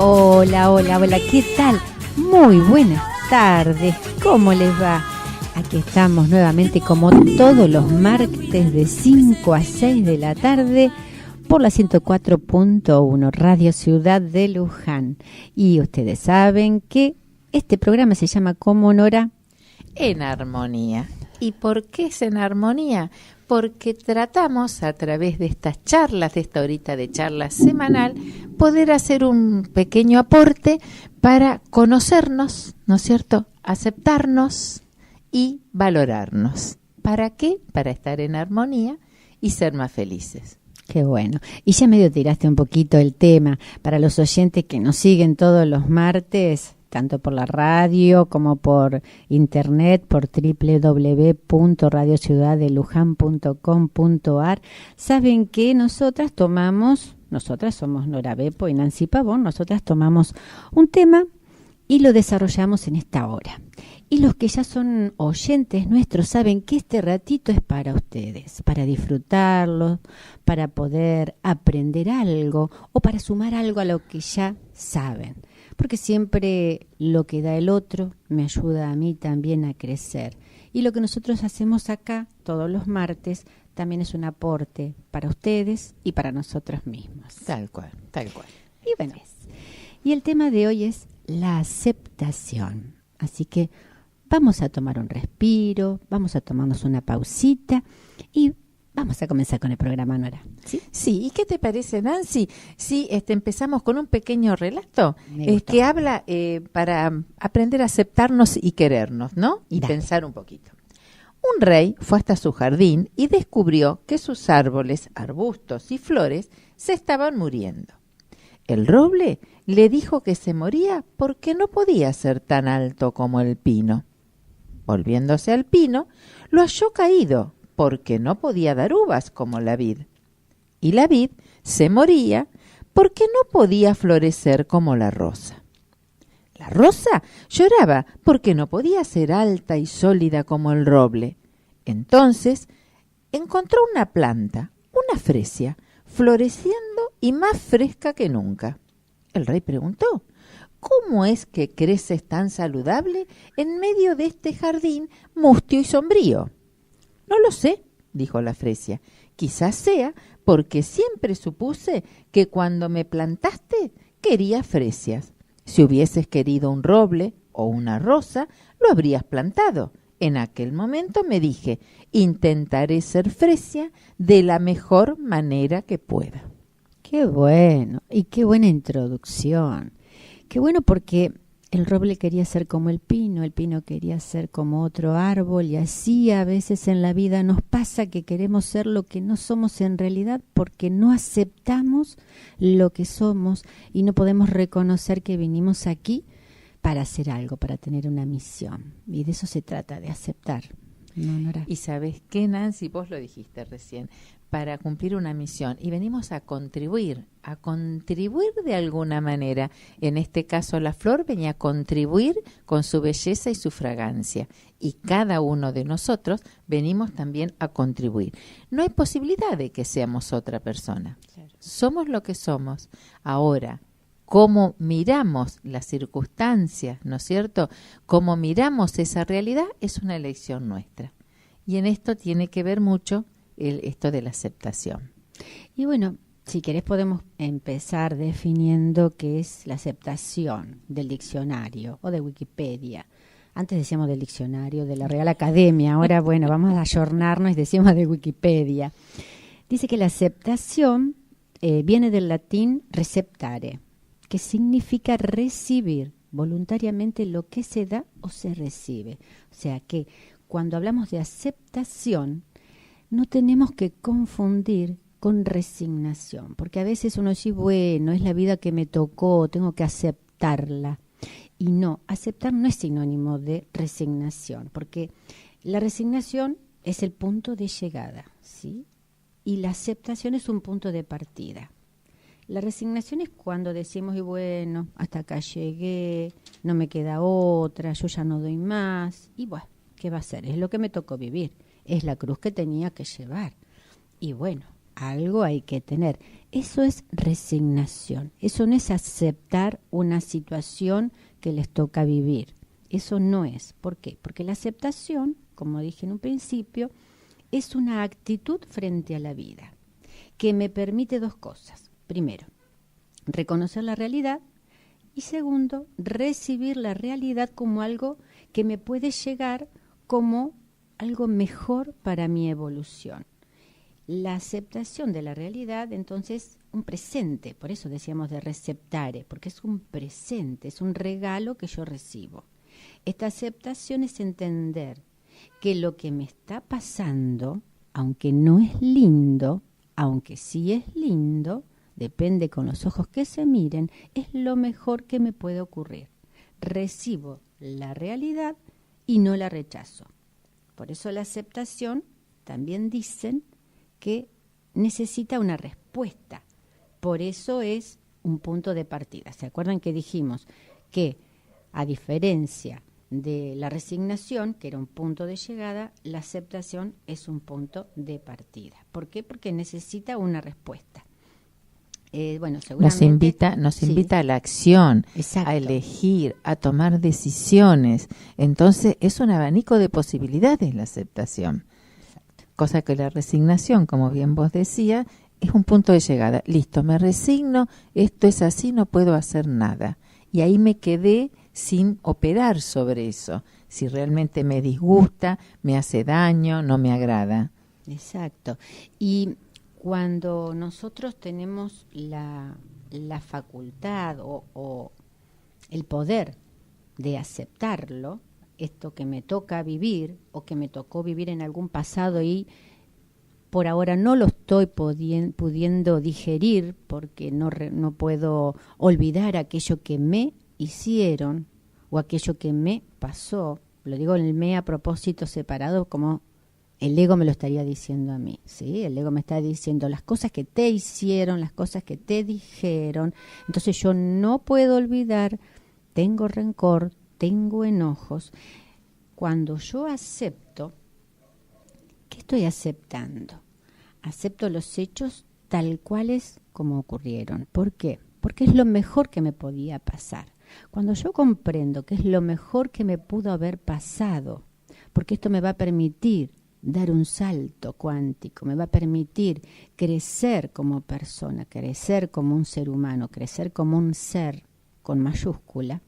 Hola, hola, hola, ¿qué tal? Muy buenas tardes, ¿cómo les va? Aquí estamos nuevamente como todos los martes de 5 a 6 de la tarde por la 104.1 Radio Ciudad de Luján. Y ustedes saben que este programa se llama ¿Cómo, Nora? En armonía. ¿Y por qué es en armonía? Porque tratamos a través de estas charlas, de esta horita de charla semanal, poder hacer un pequeño aporte para conocernos, ¿no es cierto?, aceptarnos y valorarnos. ¿Para qué? Para estar en armonía y ser más felices. Qué bueno. Y ya medio tiraste un poquito el tema para los oyentes que nos siguen todos los martes, tanto por la radio como por internet, por www.radiociudaddeluján.com.ar. Saben que nosotras somos Nora Beppo y Nancy Pavón, nosotras tomamos un tema y lo desarrollamos en esta hora. Y los que ya son oyentes nuestros saben que este ratito es para ustedes, para disfrutarlo, para poder aprender algo o para sumar algo a lo que ya saben. Porque siempre lo que da el otro me ayuda a mí también a crecer. Y lo que nosotros hacemos acá todos los martes también es un aporte para ustedes y para nosotros mismos. Tal cual, tal cual. Y bueno, y el tema de hoy es la aceptación. Así que vamos a tomar un respiro, vamos a tomarnos una pausita y vamos a comenzar con el programa, Nora. Sí, ¿y qué te parece, Nancy? Sí, empezamos con un pequeño relato que habla para aprender a aceptarnos y querernos, ¿no? Y Dale. pensar un poquito. Un rey fue hasta su jardín y descubrió que sus árboles, arbustos y flores se estaban muriendo. El roble le dijo que se moría porque no podía ser tan alto como el pino. Volviéndose al pino, lo halló caído porque no podía dar uvas como la vid. Y la vid se moría porque no podía florecer como la rosa. La rosa lloraba porque no podía ser alta y sólida como el roble. Entonces encontró una planta, una fresia, floreciendo y más fresca que nunca. El rey preguntó: ¿cómo es que creces tan saludable en medio de este jardín mustio y sombrío? No lo sé, dijo la fresia. Quizás sea porque siempre supuse que cuando me plantaste querías fresias. Si hubieses querido un roble o una rosa, lo habrías plantado. En aquel momento me dije: intentaré ser fresia de la mejor manera que pueda. Qué bueno, y qué buena introducción. Qué bueno porque el roble quería ser como el pino quería ser como otro árbol y así a veces en la vida nos pasa que queremos ser lo que no somos en realidad porque no aceptamos lo que somos y no podemos reconocer que vinimos aquí para hacer algo, para tener una misión. Y de eso se trata, de aceptar. ¿No, Nora? Y ¿sabes qué, Nancy? Vos lo dijiste recién, para cumplir una misión. Y venimos a contribuir de alguna manera. En este caso, la flor venía a contribuir con su belleza y su fragancia. Y cada uno de nosotros venimos también a contribuir. No hay posibilidad de que seamos otra persona. Claro. Somos lo que somos. Ahora, cómo miramos las circunstancias, ¿no es cierto? Cómo miramos esa realidad es una elección nuestra. Y en esto tiene que ver mucho esto de la aceptación. Y bueno, si querés podemos empezar definiendo qué es la aceptación del diccionario o de Wikipedia. Antes decíamos del diccionario, de la Real Academia, ahora bueno, vamos a ayornarnos y decimos de Wikipedia. Dice que la aceptación viene del latín receptare, que significa recibir voluntariamente lo que se da o se recibe. O sea que cuando hablamos de aceptación, no tenemos que confundir con resignación, porque a veces uno dice, bueno, es la vida que me tocó, tengo que aceptarla. Y no, aceptar no es sinónimo de resignación, porque la resignación es el punto de llegada, ¿sí? Y la aceptación es un punto de partida. La resignación es cuando decimos, y bueno, hasta acá llegué, no me queda otra, yo ya no doy más, y bueno, ¿qué va a ser? Es lo que me tocó vivir, es la cruz que tenía que llevar. Y bueno, algo hay que tener. Eso es resignación, eso no es aceptar una situación que les toca vivir. Eso no es. ¿Por qué? Porque la aceptación, como dije en un principio, es una actitud frente a la vida que me permite dos cosas. Primero, reconocer la realidad y segundo, recibir la realidad como algo que me puede llegar como algo mejor para mi evolución. La aceptación de la realidad, entonces, un presente, por eso decíamos de receptare, porque es un presente, es un regalo que yo recibo. Esta aceptación es entender que lo que me está pasando, aunque no es lindo, aunque sí es lindo, depende con los ojos que se miren, es lo mejor que me puede ocurrir. Recibo la realidad y no la rechazo. Por eso la aceptación, también dicen, que necesita una respuesta. Por eso es un punto de partida. ¿Se acuerdan que dijimos que a diferencia de la resignación, que era un punto de llegada, la aceptación es un punto de partida? ¿Por qué? Porque necesita una respuesta. Bueno, seguramente nos invita a la acción, exacto, a elegir, a tomar decisiones. Entonces es un abanico de posibilidades la aceptación. Exacto. Cosa que la resignación, como bien vos decías, es un punto de llegada. Listo, me resigno, esto es así, no puedo hacer nada. Y ahí me quedé sin operar sobre eso. Si realmente me disgusta, me hace daño, no me agrada. Exacto. Y cuando nosotros tenemos la facultad o el poder de aceptarlo, esto que me toca vivir o que me tocó vivir en algún pasado y por ahora no lo estoy pudiendo digerir porque no puedo olvidar aquello que me hicieron o aquello que me pasó. Lo digo en el me a propósito separado como el ego me lo estaría diciendo a mí, ¿sí? El ego me está diciendo las cosas que te hicieron, las cosas que te dijeron. Entonces yo no puedo olvidar, tengo rencor, tengo enojos. Cuando yo acepto, ¿qué estoy aceptando? Acepto los hechos tal cuales como ocurrieron. ¿Por qué? Porque es lo mejor que me podía pasar. Cuando yo comprendo que es lo mejor que me pudo haber pasado, porque esto me va a permitir dar un salto cuántico, me va a permitir crecer como persona, crecer como un ser humano, crecer como un ser con mayúscula,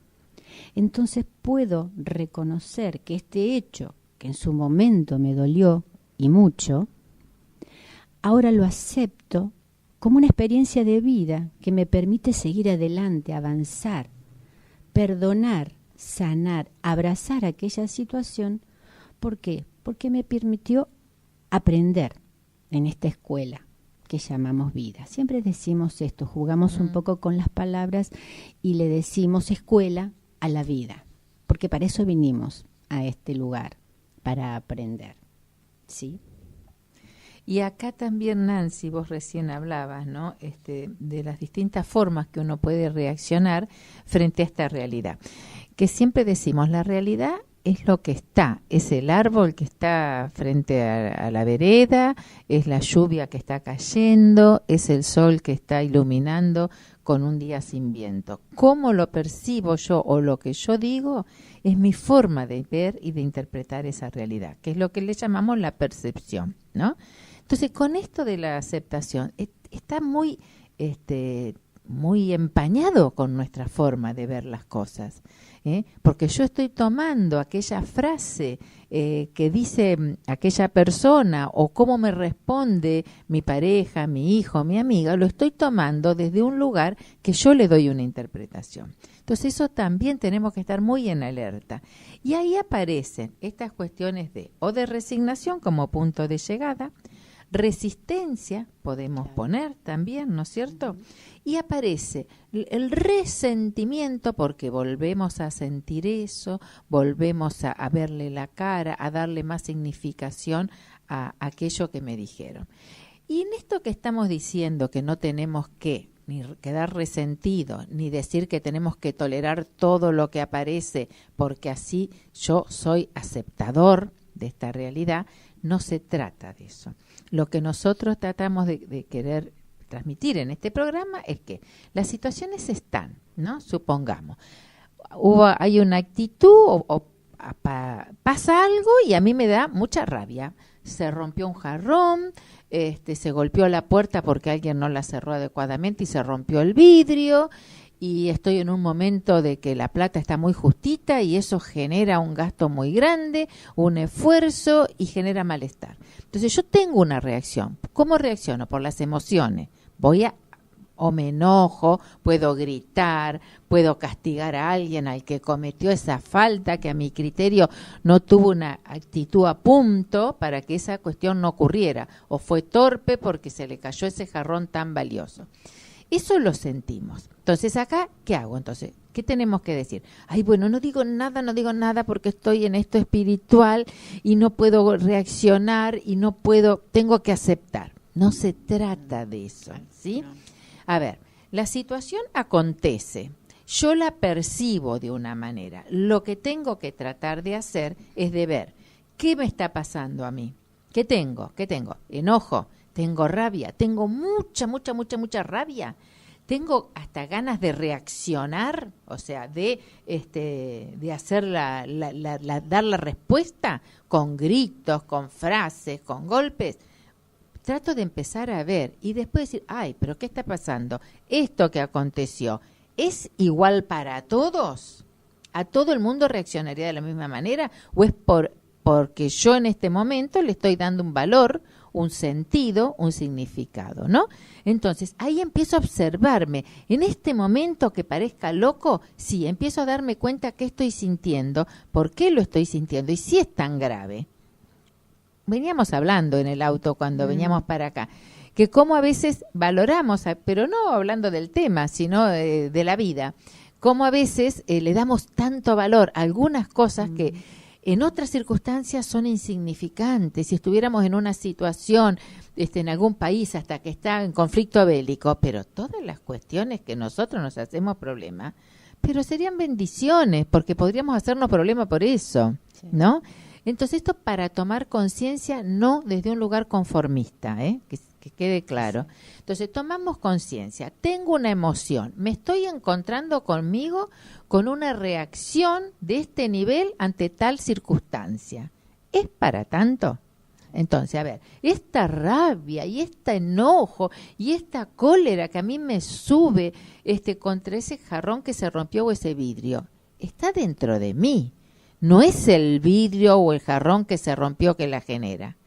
entonces puedo reconocer que este hecho, que en su momento me dolió y mucho, ahora lo acepto como una experiencia de vida que me permite seguir adelante, avanzar, perdonar, sanar, abrazar aquella situación. ¿Por qué? Porque me permitió aprender en esta escuela que llamamos vida. Siempre decimos esto, jugamos un poco con las palabras y le decimos escuela a la vida, porque para eso vinimos a este lugar, para aprender. ¿Sí? Y acá también, Nancy, vos recién hablabas, ¿no? De las distintas formas que uno puede reaccionar frente a esta realidad. Que siempre decimos, la realidad es lo que está, es el árbol que está frente a la vereda, es la lluvia que está cayendo, es el sol que está iluminando con un día sin viento. ¿Cómo lo percibo yo o lo que yo digo? Es mi forma de ver y de interpretar esa realidad, que es lo que le llamamos la percepción, ¿no? Entonces, con esto de la aceptación, está muy empañado con nuestra forma de ver las cosas, porque yo estoy tomando aquella frase que dice aquella persona o cómo me responde mi pareja, mi hijo, mi amiga, lo estoy tomando desde un lugar que yo le doy una interpretación. Entonces eso también tenemos que estar muy en alerta. Y ahí aparecen estas cuestiones de resignación como punto de llegada, resistencia podemos poner también, ¿no es cierto? Y aparece el resentimiento porque volvemos a sentir eso, volvemos a verle la cara, a darle más significación a aquello que me dijeron. Y en esto que estamos diciendo que no tenemos que ni quedar resentidos, ni decir que tenemos que tolerar todo lo que aparece porque así yo soy aceptador de esta realidad, No se trata de eso. Lo que nosotros tratamos de querer transmitir en este programa es que las situaciones están, ¿no? Supongamos, hay una actitud pasa algo y a mí me da mucha rabia. Se rompió un jarrón, se golpeó la puerta porque alguien no la cerró adecuadamente y se rompió el vidrio, y estoy en un momento de que la plata está muy justita y eso genera un gasto muy grande, un esfuerzo y genera malestar. Entonces yo tengo una reacción. ¿Cómo reacciono? Por las emociones. O me enojo, puedo gritar, puedo castigar a alguien al que cometió esa falta, que a mi criterio no tuvo una actitud a punto para que esa cuestión no ocurriera, o fue torpe porque se le cayó ese jarrón tan valioso. Eso lo sentimos. Entonces acá, ¿qué hago? Entonces, ¿qué tenemos que decir? Ay, bueno, no digo nada porque estoy en esto espiritual y no puedo reaccionar y tengo que aceptar. No se trata de eso, ¿sí? A ver, la situación acontece, yo la percibo de una manera. Lo que tengo que tratar de hacer es de ver qué me está pasando a mí. ¿Qué tengo? Enojo, tengo rabia, tengo mucha rabia. Tengo hasta ganas de reaccionar, o sea, de hacer dar la respuesta con gritos, con frases, con golpes. Trato de empezar a ver y después decir, ay, pero ¿qué está pasando? Esto que aconteció, ¿es igual para todos? ¿A todo el mundo reaccionaría de la misma manera? ¿O es porque yo en este momento le estoy dando un valor, un sentido, un significado, ¿no? Entonces, ahí empiezo a observarme. En este momento que parezca loco, sí, empiezo a darme cuenta qué estoy sintiendo, por qué lo estoy sintiendo y si es tan grave. Veníamos hablando en el auto cuando veníamos para acá, que cómo a veces valoramos, pero no hablando del tema, sino de la vida, cómo a veces le damos tanto valor a algunas cosas que en otras circunstancias son insignificantes. Si estuviéramos en una situación en algún país hasta que está en conflicto bélico, pero todas las cuestiones que nosotros nos hacemos problema, pero serían bendiciones, porque podríamos hacernos problema por eso, sí, ¿no? Entonces esto para tomar conciencia, no desde un lugar conformista, que quede claro. Entonces tomamos conciencia, tengo una emoción, me estoy encontrando conmigo con una reacción de este nivel ante tal circunstancia. ¿Es para tanto? Entonces, a ver, esta rabia y este enojo y esta cólera que a mí me sube contra ese jarrón que se rompió o ese vidrio, está dentro de mí. No es el vidrio o el jarrón que se rompió que la genera.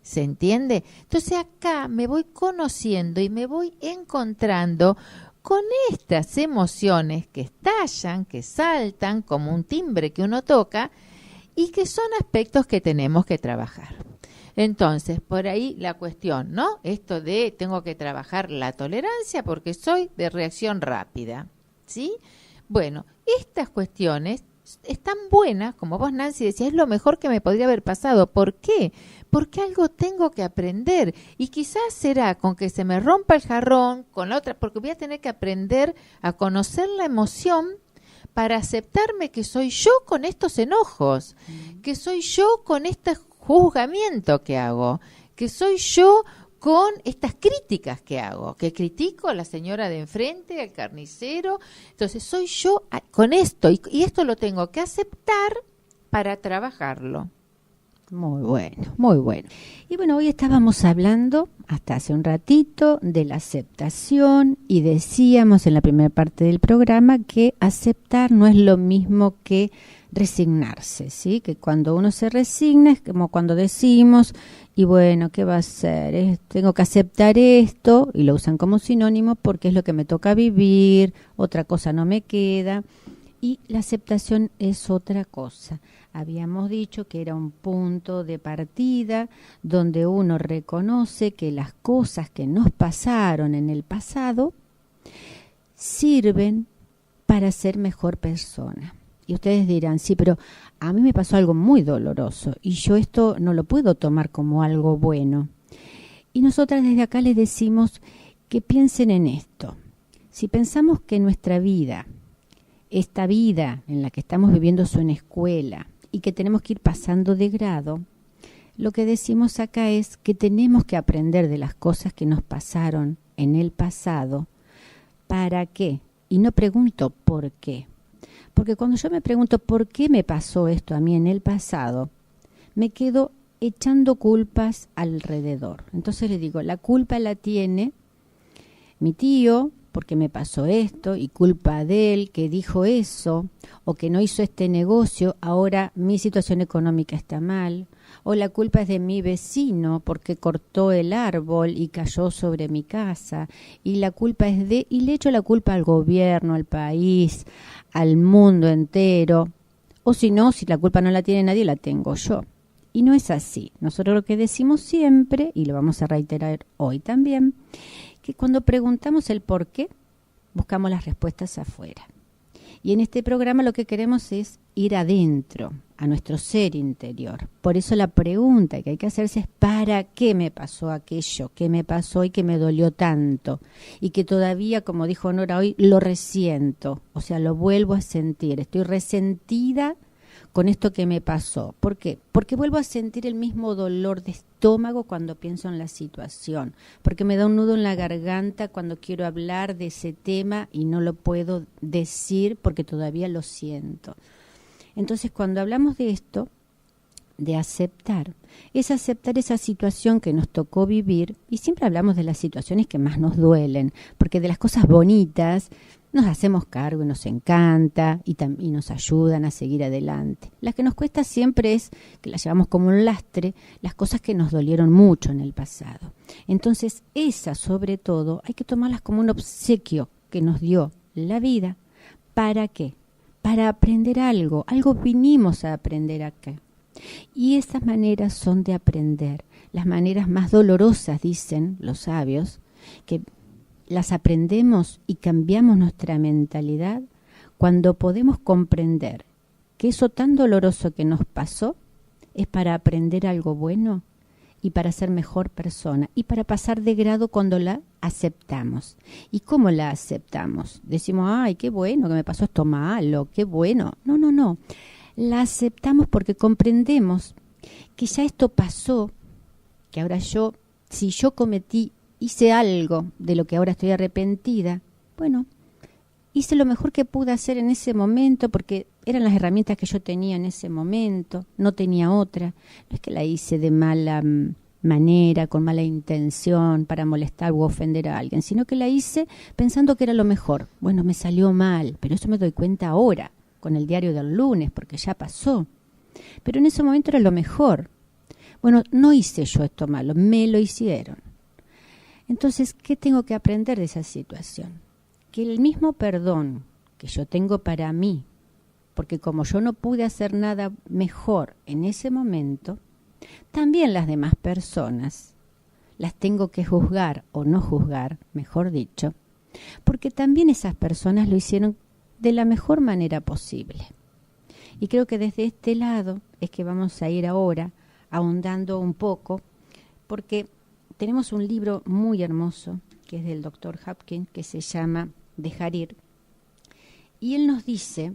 ¿Se entiende? Entonces acá me voy conociendo y me voy encontrando con estas emociones que estallan, que saltan como un timbre que uno toca y que son aspectos que tenemos que trabajar. Entonces, por ahí la cuestión, ¿no? Esto de tengo que trabajar la tolerancia porque soy de reacción rápida, ¿sí? Bueno, estas cuestiones están buenas, como vos, Nancy, decías, es lo mejor que me podría haber pasado. ¿Por qué? Porque algo tengo que aprender y quizás será con que se me rompa el jarrón, con la otra, porque voy a tener que aprender a conocer la emoción para aceptarme que soy yo con estos enojos, que soy yo con este juzgamiento que hago, que soy yo con estas críticas que hago, que critico a la señora de enfrente, al carnicero. Entonces soy yo con esto y esto lo tengo que aceptar para trabajarlo. Muy bueno, muy bueno. Y bueno, hoy estábamos hablando hasta hace un ratito de la aceptación y decíamos en la primera parte del programa que aceptar no es lo mismo que resignarse, ¿sí? Que cuando uno se resigna es como cuando decimos, y bueno, ¿qué va a hacer? Tengo que aceptar esto, y lo usan como sinónimo porque es lo que me toca vivir, otra cosa no me queda. Y la aceptación es otra cosa. Habíamos dicho que era un punto de partida donde uno reconoce que las cosas que nos pasaron en el pasado sirven para ser mejor persona. Y ustedes dirán, sí, pero a mí me pasó algo muy doloroso y yo esto no lo puedo tomar como algo bueno. Y nosotras desde acá les decimos que piensen en esto. Si pensamos que nuestra vida, esta vida en la que estamos viviendo es una escuela y que tenemos que ir pasando de grado, Lo que decimos acá es que tenemos que aprender de las cosas que nos pasaron en el pasado. ¿Para qué? Y no pregunto por qué. Porque cuando yo me pregunto por qué me pasó esto a mí en el pasado, me quedo echando culpas alrededor. Entonces le digo, la culpa la tiene mi tío, porque me pasó esto, y culpa de él que dijo eso, o que no hizo este negocio, ahora mi situación económica está mal, o la culpa es de mi vecino porque cortó el árbol y cayó sobre mi casa, y la culpa es de, y le echo la culpa al gobierno, al país, al mundo entero, o si no, si la culpa no la tiene nadie, la tengo yo. Y no es así. Nosotros lo que decimos siempre, y lo vamos a reiterar hoy también, que cuando preguntamos el por qué, buscamos las respuestas afuera. Y en este programa lo que queremos es ir adentro, a nuestro ser interior. Por eso la pregunta que hay que hacerse es ¿para qué me pasó aquello? ¿Qué me pasó y que me dolió tanto? Y que todavía, como dijo Nora hoy, lo resiento. O sea, lo vuelvo a sentir. Estoy resentida con esto que me pasó. ¿Por qué? Porque vuelvo a sentir el mismo dolor de estómago cuando pienso en la situación, porque me da un nudo en la garganta cuando quiero hablar de ese tema y no lo puedo decir porque todavía lo siento. Entonces, cuando hablamos de esto, de aceptar, es aceptar esa situación que nos tocó vivir, y siempre hablamos de las situaciones que más nos duelen, porque de las cosas bonitas nos hacemos cargo y nos encanta y nos ayudan a seguir adelante. Las que nos cuesta siempre es que las llevamos como un lastre, las cosas que nos dolieron mucho en el pasado. Entonces, esas sobre todo hay que tomarlas como un obsequio que nos dio la vida. ¿Para qué? Para aprender algo vinimos a aprender acá. Y esas maneras son de aprender. Las maneras más dolorosas, dicen los sabios, que las aprendemos y cambiamos nuestra mentalidad cuando podemos comprender que eso tan doloroso que nos pasó es para aprender algo bueno y para ser mejor persona y para pasar de grado cuando la aceptamos. ¿Y cómo la aceptamos? Decimos, ay, qué bueno que me pasó esto malo, qué bueno. No. La aceptamos porque comprendemos que ya esto pasó, que ahora si yo hice algo de lo que ahora estoy arrepentida, bueno, hice lo mejor que pude hacer en ese momento porque eran las herramientas que yo tenía en ese momento, no tenía otra. No es que la hice de mala manera, con mala intención, para molestar u ofender a alguien, sino que la hice pensando que era lo mejor. Bueno, me salió mal, pero eso me doy cuenta ahora, con el diario del lunes, porque ya pasó. Pero en ese momento era lo mejor. Bueno, no hice yo esto malo, me lo hicieron. Entonces, ¿qué tengo que aprender de esa situación? Que el mismo perdón que yo tengo para mí, porque como yo no pude hacer nada mejor en ese momento, también las demás personas las tengo que juzgar o no juzgar, mejor dicho, porque también esas personas lo hicieron de la mejor manera posible. Y creo que desde este lado es que vamos a ir ahora ahondando un poco, porque tenemos un libro muy hermoso, que es del Dr. Hopkins, que se llama Dejar ir. Y él nos dice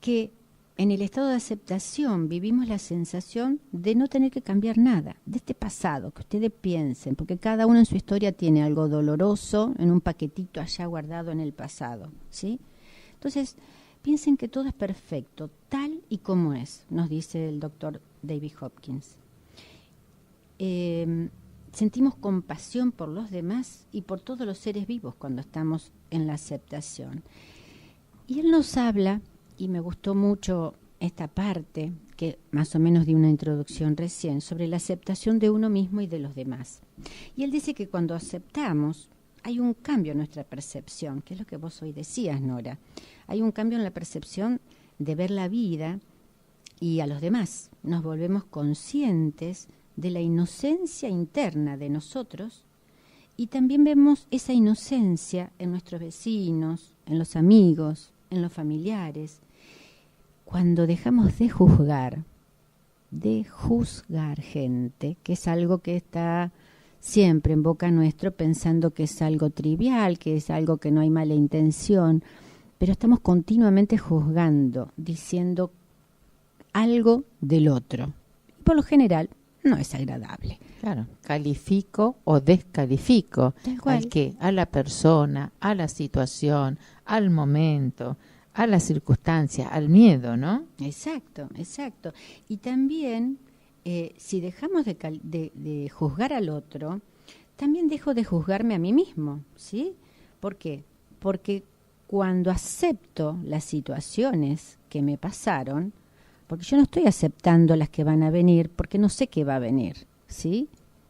que en el estado de aceptación vivimos la sensación de no tener que cambiar nada, de este pasado, que ustedes piensen, porque cada uno en su historia tiene algo doloroso en un paquetito allá guardado en el pasado, ¿sí? Entonces, piensen que todo es perfecto, tal y como es, nos dice el Dr. David Hopkins. Sentimos compasión por los demás y por todos los seres vivos cuando estamos en la aceptación. Y él nos habla, y me gustó mucho esta parte, que más o menos di una introducción recién, sobre la aceptación de uno mismo y de los demás. Y él dice que cuando aceptamos, hay un cambio en nuestra percepción, que es lo que vos hoy decías, Nora. Hay un cambio en la percepción de ver la vida y a los demás. Nos volvemos conscientes de la inocencia interna de nosotros y también vemos esa inocencia en nuestros vecinos, en los amigos, en los familiares. Cuando dejamos de juzgar gente, que es algo que está siempre en boca nuestro, pensando que es algo trivial, que es algo que no hay mala intención, pero estamos continuamente juzgando, diciendo algo del otro. Y por lo general no es agradable. Claro, califico o descalifico. Tal cual. ¿Al qué? A la persona, a la situación, al momento, a la circunstancia, al miedo, ¿no? Exacto, exacto. Y también, si dejamos de juzgar al otro, también dejo de juzgarme a mí mismo, ¿sí? ¿Por qué? Porque cuando acepto las situaciones que me pasaron, porque yo no estoy aceptando las que van a venir, porque no sé qué va a venir, ¿sí?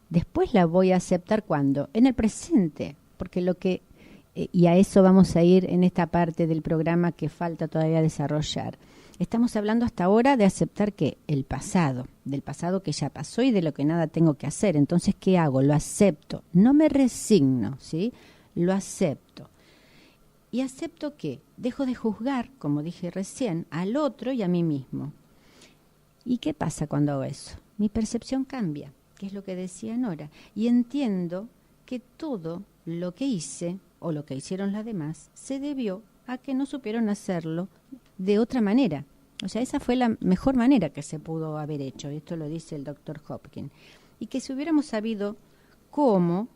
Después la voy a aceptar ¿cuándo? En el presente, porque y a eso vamos a ir en esta parte del programa que falta todavía desarrollar. Estamos hablando hasta ahora de aceptar que el pasado, del pasado que ya pasó y de lo que nada tengo que hacer. Entonces, ¿qué hago? Lo acepto, no me resigno, ¿sí? Lo acepto. Y acepto que dejo de juzgar, como dije recién, al otro y a mí mismo. ¿Y qué pasa cuando hago eso? Mi percepción cambia, que es lo que decía Nora, y entiendo que todo lo que hice o lo que hicieron las demás se debió a que no supieron hacerlo de otra manera. O sea, esa fue la mejor manera que se pudo haber hecho, esto lo dice el doctor Hopkins, y que si hubiéramos sabido cómo,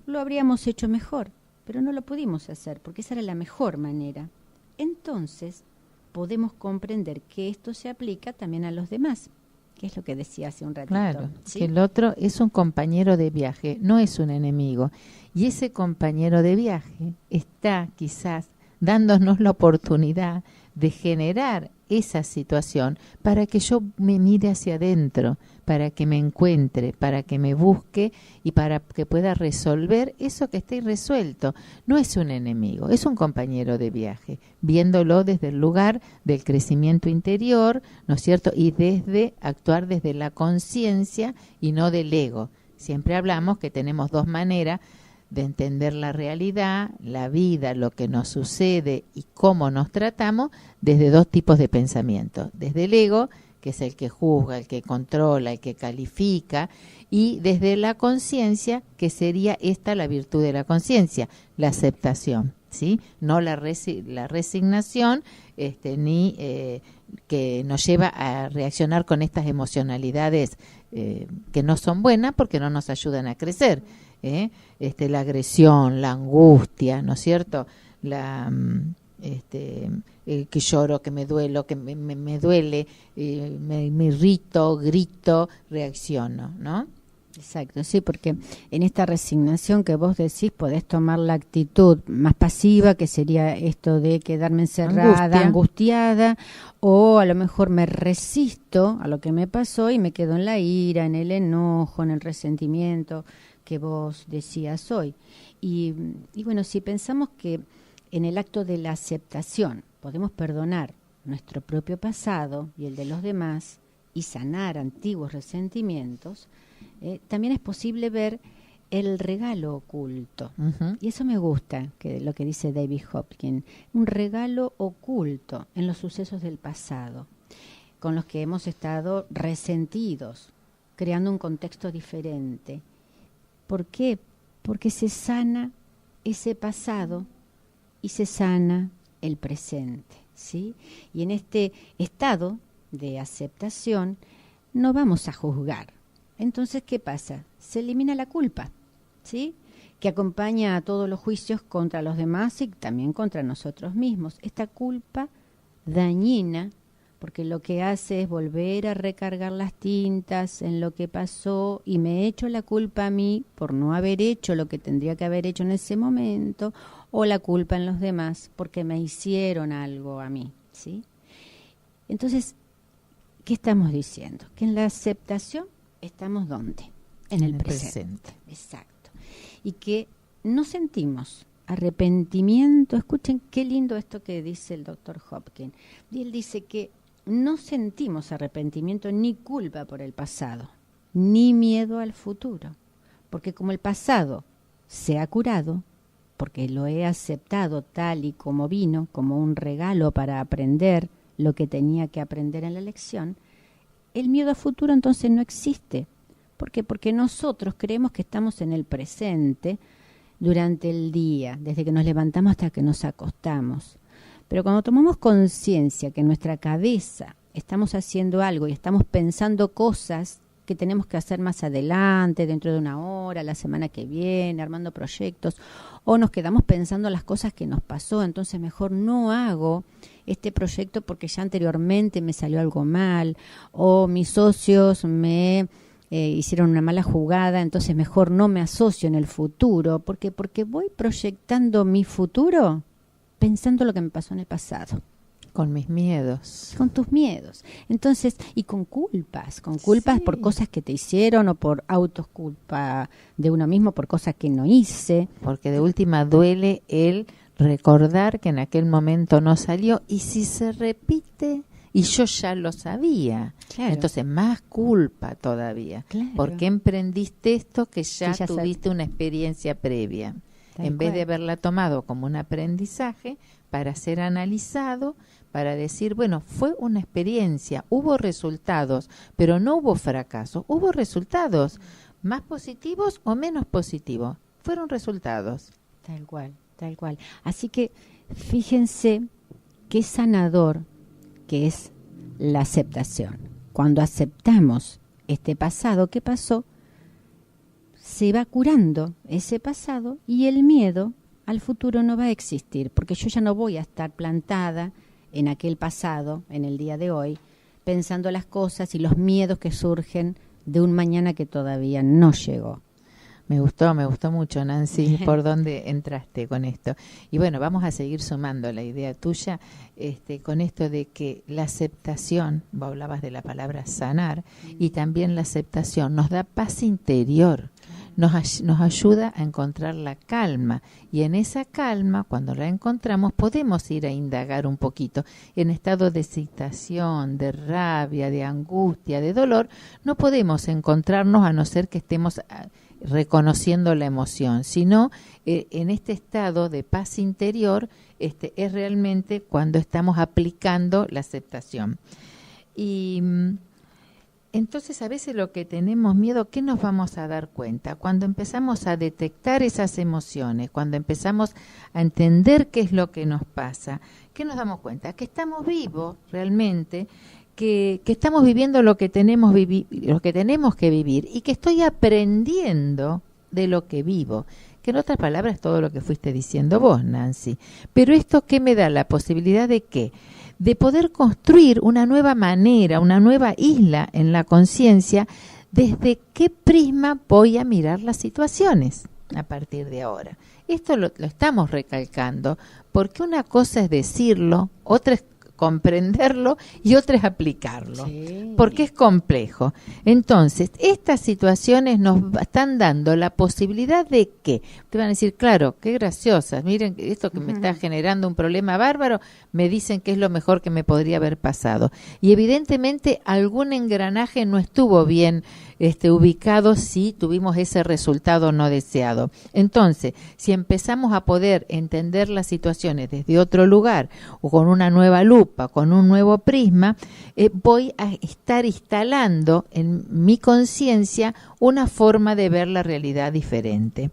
lo habríamos hecho mejor, pero no lo pudimos hacer porque esa era la mejor manera. Entonces, podemos comprender que esto se aplica también a los demás, que es lo que decía hace un ratito. Claro, ¿sí? que el otro es un compañero de viaje, no es un enemigo. Y ese compañero de viaje está quizás dándonos la oportunidad de generar esa situación para que yo me mire hacia adentro, para que me encuentre, para que me busque y para que pueda resolver eso que está irresuelto. No es un enemigo, es un compañero de viaje, viéndolo desde el lugar del crecimiento interior, ¿no es cierto? Y actuar desde la conciencia y no del ego. Siempre hablamos que tenemos dos maneras de entender la realidad, la vida, lo que nos sucede y cómo nos tratamos desde dos tipos de pensamiento. Desde el ego, que es el que juzga, el que controla, el que califica, y desde la conciencia, que sería la virtud de la conciencia, la aceptación, ¿sí? No la resignación, ni que nos lleva a reaccionar con estas emocionalidades que no son buenas porque no nos ayudan a crecer. La agresión, la angustia, ¿no es cierto? Que lloro, que me duelo, que me duele, me irrito, grito, reacciono, ¿no? Exacto, sí, porque en esta resignación que vos decís podés tomar la actitud más pasiva, que sería esto de quedarme encerrada, angustiada, o a lo mejor me resisto a lo que me pasó y me quedo en la ira, en el enojo, en el resentimiento que vos decías hoy. Y bueno, si pensamos que en el acto de la aceptación podemos perdonar nuestro propio pasado y el de los demás y sanar antiguos resentimientos, también es posible ver el regalo oculto. Uh-huh. Y eso me gusta, lo que dice David Hopkins, un regalo oculto en los sucesos del pasado, con los que hemos estado resentidos, creando un contexto diferente. ¿Por qué? Porque se sana ese pasado y se sana el presente, ¿sí? Y en este estado de aceptación no vamos a juzgar. Entonces, ¿qué pasa? Se elimina la culpa, ¿sí? Que acompaña a todos los juicios contra los demás y también contra nosotros mismos. Esta culpa dañina, porque lo que hace es volver a recargar las tintas en lo que pasó y me echo la culpa a mí por no haber hecho lo que tendría que haber hecho en ese momento, o la culpa en los demás porque me hicieron algo a mí, ¿sí? Entonces, ¿qué estamos diciendo? Que en la aceptación estamos ¿dónde? En el presente. Exacto. Y que no sentimos arrepentimiento. Escuchen qué lindo esto que dice el doctor Hopkins. Y él dice que no sentimos arrepentimiento ni culpa por el pasado, ni miedo al futuro. Porque como el pasado se ha curado, porque lo he aceptado tal y como vino, como un regalo para aprender lo que tenía que aprender en la lección, el miedo al futuro entonces no existe. ¿Por qué? Porque nosotros creemos que estamos en el presente durante el día, desde que nos levantamos hasta que nos acostamos. Pero cuando tomamos conciencia que en nuestra cabeza estamos haciendo algo y estamos pensando cosas que tenemos que hacer más adelante, dentro de una hora, la semana que viene, armando proyectos, o nos quedamos pensando las cosas que nos pasó, entonces mejor no hago este proyecto porque ya anteriormente me salió algo mal, o mis socios me hicieron una mala jugada, entonces mejor no me asocio en el futuro, porque voy proyectando mi futuro pensando lo que me pasó en el pasado. Con mis miedos. Con tus miedos. Entonces, y con culpas sí, por cosas que te hicieron o por autoculpa de uno mismo por cosas que no hice. Porque de última duele el recordar que en aquel momento no salió y si se repite y yo ya lo sabía. Claro. Entonces, más culpa todavía. Claro. Porque emprendiste esto que ya tuviste una experiencia previa. En vez de haberla tomado como un aprendizaje para ser analizado, para decir, bueno, fue una experiencia, hubo resultados, pero no hubo fracasos, hubo resultados, más positivos o menos positivos, fueron resultados. Tal cual, tal cual. Así que fíjense qué sanador que es la aceptación. Cuando aceptamos este pasado, ¿qué pasó? Se va curando ese pasado y el miedo al futuro no va a existir, porque yo ya no voy a estar plantada en aquel pasado, en el día de hoy, pensando las cosas y los miedos que surgen de un mañana que todavía no llegó. Me gustó mucho, Nancy, por dónde entraste con esto. Y bueno, vamos a seguir sumando la idea tuya con esto de que la aceptación, vos hablabas de la palabra sanar, y también la aceptación nos da paz interior. Nos ayuda a encontrar la calma y en esa calma, cuando la encontramos, podemos ir a indagar un poquito. En estado de excitación, de rabia, de angustia, de dolor, no podemos encontrarnos a no ser que estemos reconociendo la emoción, sino en este estado de paz interior es realmente cuando estamos aplicando la aceptación. Y entonces a veces lo que tenemos miedo, ¿qué nos vamos a dar cuenta? Cuando empezamos a detectar esas emociones, cuando empezamos a entender qué es lo que nos pasa, ¿qué nos damos cuenta? Que estamos vivos realmente, que estamos viviendo lo que tenemos que vivir y que estoy aprendiendo de lo que vivo. Que en otras palabras es todo lo que fuiste diciendo vos, Nancy. Pero esto, ¿qué me da? La posibilidad de ¿qué? De poder construir una nueva manera, una nueva isla en la conciencia, desde qué prisma voy a mirar las situaciones a partir de ahora. Esto lo estamos recalcando, porque una cosa es decirlo, otra es comprenderlo y otra es aplicarlo, porque es complejo. Entonces, estas situaciones nos están dando la posibilidad de que, te van a decir, claro, qué graciosas, miren, esto que me está generando un problema bárbaro, me dicen que es lo mejor que me podría haber pasado. Y evidentemente algún engranaje no estuvo bien ubicado si tuvimos ese resultado no deseado. Entonces, si empezamos a poder entender las situaciones desde otro lugar o con una nueva lupa, con un nuevo prisma, voy a estar instalando en mi conciencia una forma de ver la realidad diferente.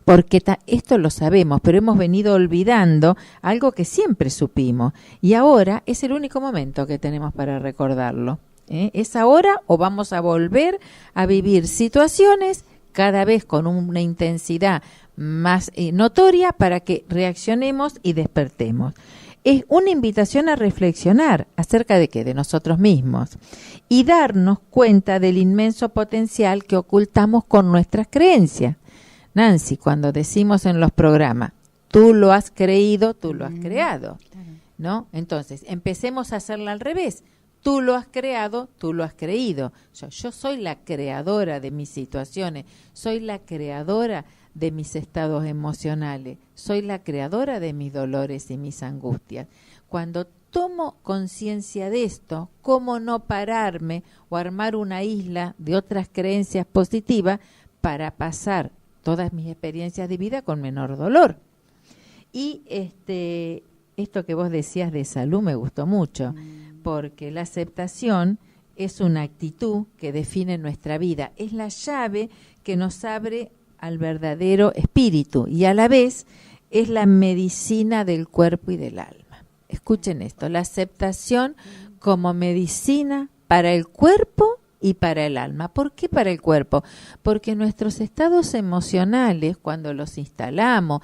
Porque esto lo sabemos, pero hemos venido olvidando algo que siempre supimos y ahora es el único momento que tenemos para recordarlo. ¿Es ahora o vamos a volver a vivir situaciones cada vez con una intensidad más notoria para que reaccionemos y despertemos? Es una invitación a reflexionar acerca de ¿qué? De nosotros mismos y darnos cuenta del inmenso potencial que ocultamos con nuestras creencias. Nancy, cuando decimos en los programas, tú lo has creído, tú lo has creado, ¿no? Entonces, empecemos a hacerla al revés. Tú lo has creado, tú lo has creído. Yo soy la creadora de mis situaciones, soy la creadora de mis estados emocionales, soy la creadora de mis dolores y mis angustias. Cuando tomo conciencia de esto, ¿cómo no pararme o armar una isla de otras creencias positivas para pasar todas mis experiencias de vida con menor dolor? Y esto que vos decías de salud me gustó mucho, porque la aceptación es una actitud que define nuestra vida, es la llave que nos abre al verdadero espíritu y a la vez es la medicina del cuerpo y del alma. Escuchen esto, la aceptación como medicina para el cuerpo y para el alma. ¿Por qué para el cuerpo? Porque nuestros estados emocionales, cuando los instalamos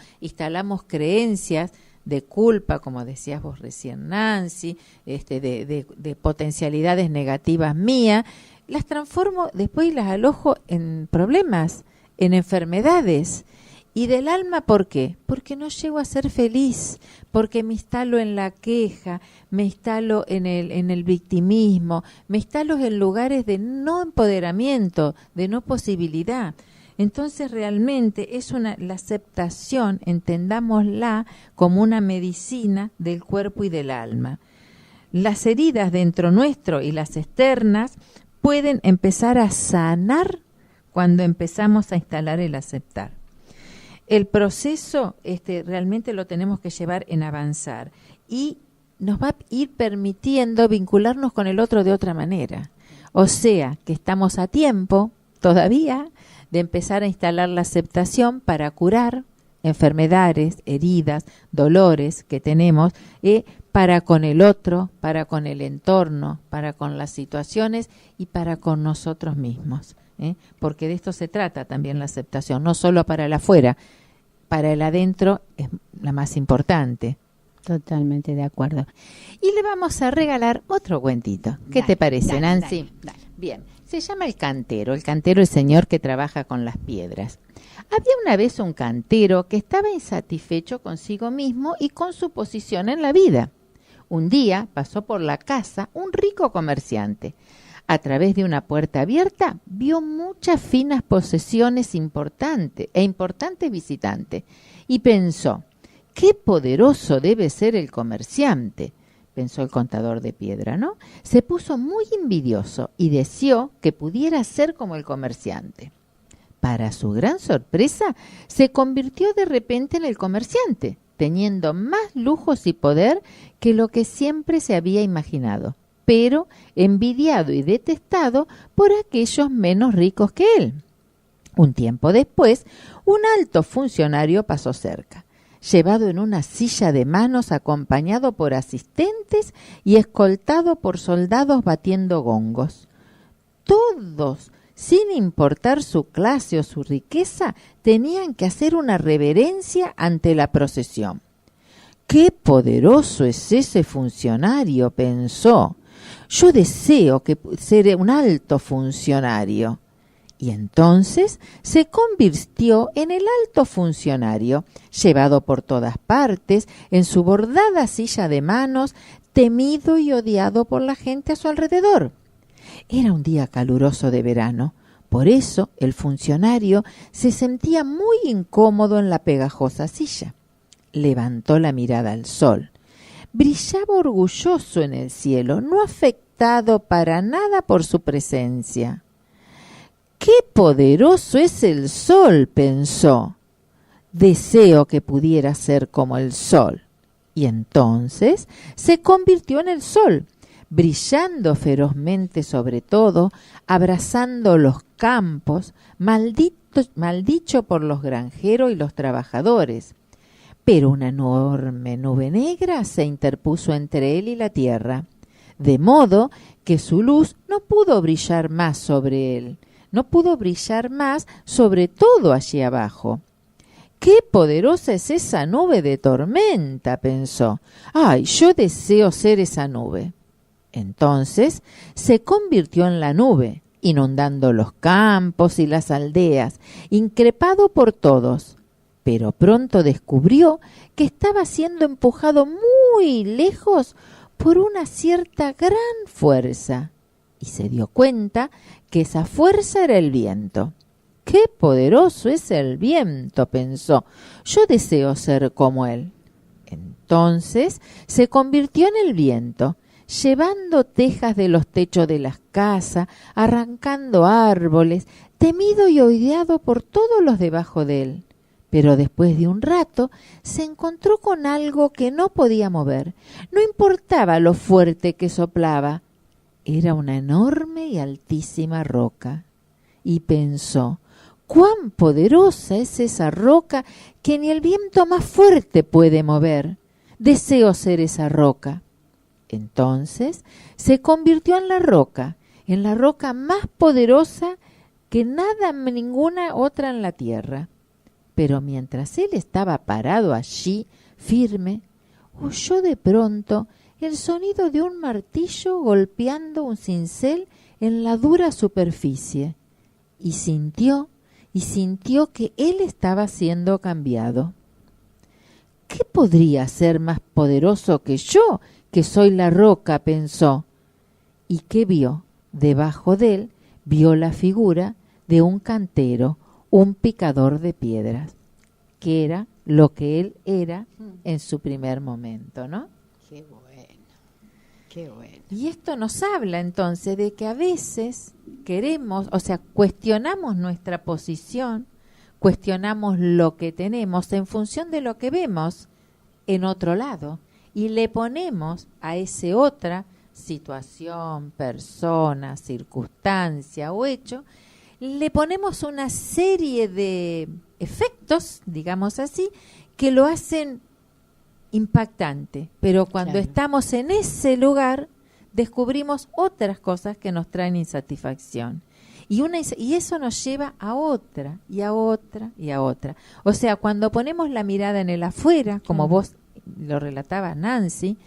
creencias de culpa, como decías vos recién, Nancy, de potencialidades negativas mías, las transformo después y las alojo en problemas, en enfermedades. ¿Y del alma por qué? Porque no llego a ser feliz, porque me instalo en la queja, me instalo en el victimismo, me instalo en lugares de no empoderamiento, de no posibilidad. Entonces realmente es la aceptación, entendámosla como una medicina del cuerpo y del alma. Las heridas dentro nuestro y las externas pueden empezar a sanar cuando empezamos a instalar el aceptar. El proceso realmente lo tenemos que llevar en avanzar y nos va a ir permitiendo vincularnos con el otro de otra manera. O sea, que estamos a tiempo todavía de empezar a instalar la aceptación para curar enfermedades, heridas, dolores que tenemos, para con el otro, para con el entorno, para con las situaciones y para con nosotros mismos. Porque de esto se trata también la aceptación, no solo para el afuera, para el adentro es la más importante. Totalmente de acuerdo. Y le vamos a regalar otro cuentito. ¿Qué te parece, Nancy? Dale. Bien, se llama El Cantero. El cantero es el señor que trabaja con las piedras. Había una vez un cantero que estaba insatisfecho consigo mismo y con su posición en la vida. Un día pasó por la casa un rico comerciante. A través de una puerta abierta vio muchas finas posesiones importantes visitantes y pensó, ¡qué poderoso debe ser el comerciante! Pensó el contador de piedra, ¿no? Se puso muy envidioso y deseó que pudiera ser como el comerciante. Para su gran sorpresa, se convirtió de repente en el comerciante, teniendo más lujos y poder que lo que siempre se había imaginado, pero envidiado y detestado por aquellos menos ricos que él. Un tiempo después, un alto funcionario pasó cerca, llevado en una silla de manos, acompañado por asistentes y escoltado por soldados batiendo gongos. Todos, sin importar su clase o su riqueza, tenían que hacer una reverencia ante la procesión. ¡Qué poderoso es ese funcionario!, pensó. Yo deseo ser un alto funcionario. Y entonces se convirtió en el alto funcionario, llevado por todas partes, en su bordada silla de manos, temido y odiado por la gente a su alrededor. Era un día caluroso de verano, por eso el funcionario se sentía muy incómodo en la pegajosa silla. Levantó la mirada al sol. Brillaba orgulloso en el cielo, no afectado para nada por su presencia. ¡Qué poderoso es el sol!, pensó. Deseo que pudiera ser como el sol. Y entonces se convirtió en el sol, brillando ferozmente sobre todo, abrazando los campos, maldicho por los granjeros y los trabajadores. Pero una enorme nube negra se interpuso entre él y la tierra, de modo que su luz no pudo brillar más sobre él, no pudo brillar más sobre todo allí abajo. ¡Qué poderosa es esa nube de tormenta!, pensó. ¡Ay, yo deseo ser esa nube! Entonces se convirtió en la nube, inundando los campos y las aldeas, increpado por todos. Pero pronto descubrió que estaba siendo empujado muy lejos por una cierta gran fuerza, y se dio cuenta que esa fuerza era el viento. ¡Qué poderoso es el viento!, pensó. Yo deseo ser como él. Entonces se convirtió en el viento, llevando tejas de los techos de las casas, arrancando árboles, temido y odiado por todos los debajo de él. Pero después de un rato se encontró con algo que no podía mover. No importaba lo fuerte que soplaba. Era una enorme y altísima roca. Y pensó, cuán poderosa es esa roca que ni el viento más fuerte puede mover. Deseo ser esa roca. Entonces se convirtió en la roca, en la roca más poderosa que nada, ninguna otra en la tierra. Pero mientras él estaba parado allí, firme, oyó de pronto el sonido de un martillo golpeando un cincel en la dura superficie, y sintió que él estaba siendo cambiado. ¿Qué podría ser más poderoso que yo, que soy la roca?, pensó. ¿Y qué vio? Debajo de él vio la figura de un cantero, un picador de piedras, que era lo que él era en su primer momento, ¿no? Qué bueno, qué bueno. Y esto nos habla entonces de que a veces queremos, o sea, cuestionamos nuestra posición, cuestionamos lo que tenemos en función de lo que vemos en otro lado y le ponemos a ese otra situación, persona, circunstancia o hecho, le ponemos una serie de efectos, digamos así, que lo hacen impactante, pero cuando estamos en ese lugar descubrimos otras cosas que nos traen insatisfacción y eso nos lleva a otra y a otra y a otra. O sea, cuando ponemos la mirada en el afuera, como vos lo relatabas, Nancy,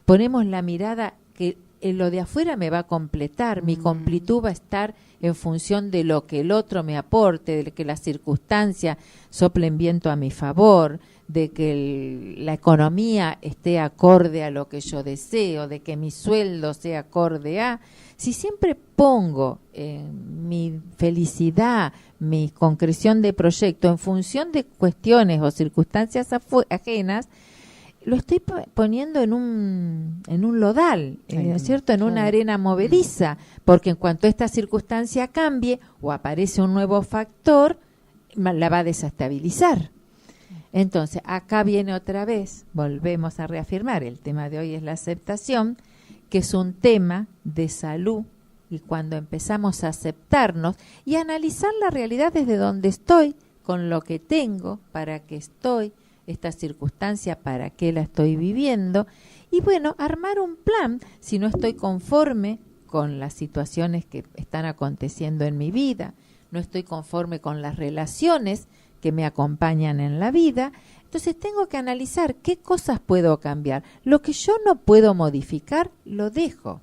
ponemos la mirada que en lo de afuera me va a completar, mi completud va a estar en función de lo que el otro me aporte, de que las circunstancias soplen viento a mi favor, de que la economía esté acorde a lo que yo deseo, de que mi sueldo sea acorde a... Si siempre pongo mi felicidad, mi concreción de proyecto en función de cuestiones o circunstancias ajenas, lo estoy poniendo en un lodal, ¿no es cierto?, en una arena movediza, porque en cuanto esta circunstancia cambie o aparece un nuevo factor, la va a desestabilizar. Entonces, acá viene otra vez, volvemos a reafirmar, el tema de hoy es la aceptación, que es un tema de salud, y cuando empezamos a aceptarnos y a analizar la realidad desde donde estoy, con lo que tengo, para qué estoy, esta circunstancia, para qué la estoy viviendo, y bueno, armar un plan si no estoy conforme con las situaciones que están aconteciendo en mi vida, no estoy conforme con las relaciones que me acompañan en la vida, entonces tengo que analizar qué cosas puedo cambiar. Lo que yo no puedo modificar, lo dejo,